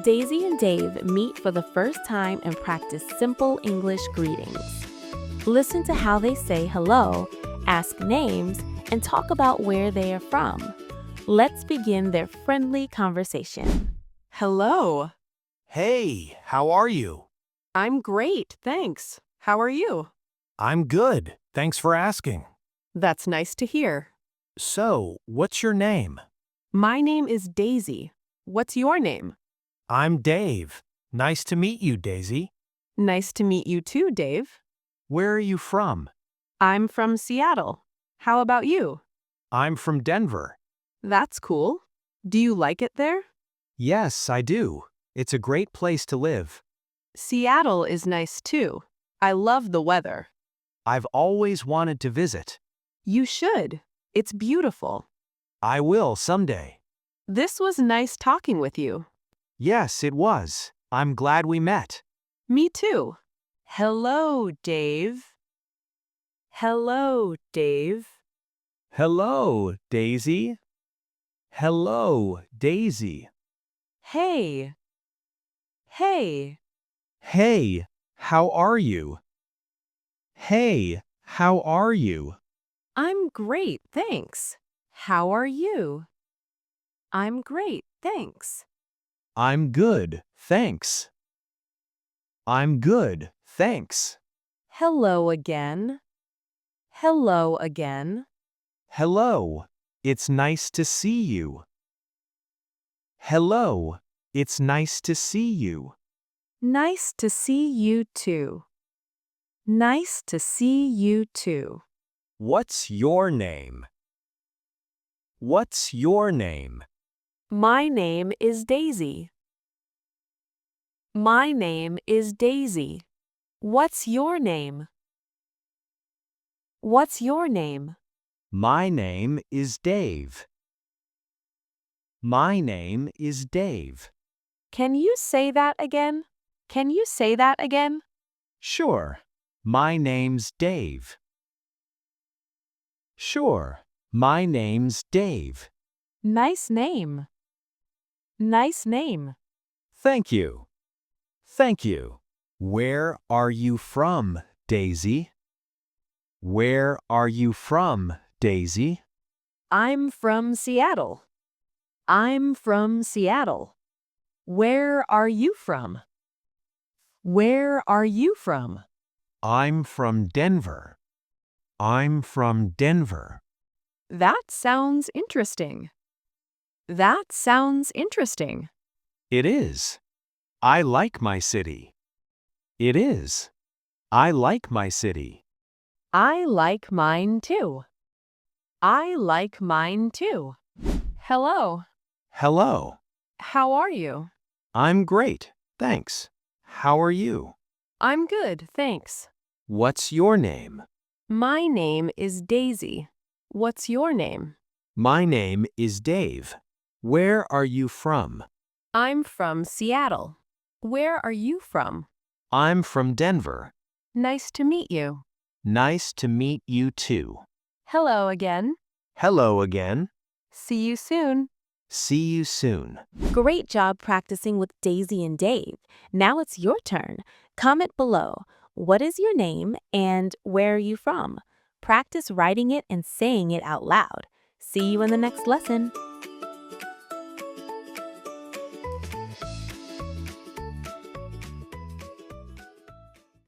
Daisy and Dave meet for the first time and practice simple English greetings. Listen to how they say hello, ask names, and talk about where they are from. Let's begin their friendly conversation. Hello. Hey, how are you? I'm great, thanks. How are you? I'm good. Thanks for asking. That's nice to hear. So, what's your name? My name is Daisy. What's your name? I'm Dave. Nice to meet you, Daisy. Nice to meet you too, Dave. Where are you from? I'm from Seattle. How about you? I'm from Denver. That's cool. Do you like it there? Yes, I do. It's a great place to live. Seattle is nice too. I love the weather. I've always wanted to visit. You should. It's beautiful. I will someday. This was nice talking with you. Yes, it was. I'm glad we met. Me too. Hello, Dave. Hello, Dave. Hello, Daisy. Hello, Daisy. Hey. Hey. Hey, how are you? Hey, how are you? I'm great, thanks. How are you? I'm great, thanks. I'm good, thanks. I'm good, thanks. Hello again. Hello again. Hello, it's nice to see you. Hello, it's nice to see you. Nice to see you too. Nice to see you too. What's your name? What's your name? My name is Daisy. My name is Daisy. What's your name? What's your name? My name is Dave. My name is Dave. Can you say that again? Can you say that again? Sure, my name's Dave. Sure, my name's Dave. Nice name. Nice name. Thank you. Thank you. Where are you from, Daisy? Where are you from, Daisy? I'm from Seattle. I'm from Seattle. Where are you from? Where are you from? I'm from Denver. I'm from Denver. That sounds interesting. That sounds interesting. It is. I like my city. It is. I like my city. I like mine too. I like mine too. Hello. Hello. How are you? I'm great, thanks. How are you? I'm good, thanks. What's your name? My name is Daisy. What's your name? My name is Dave. Where are you from? I'm from Seattle. Where are you from? I'm from Denver. Nice to meet you. Nice to meet you too. Hello again. Hello again. See you soon. See you soon. Great job practicing with Daisy and Dave. Now it's your turn. Comment below. What is your name and where are you from? Practice writing it and saying it out loud. See you in the next lesson.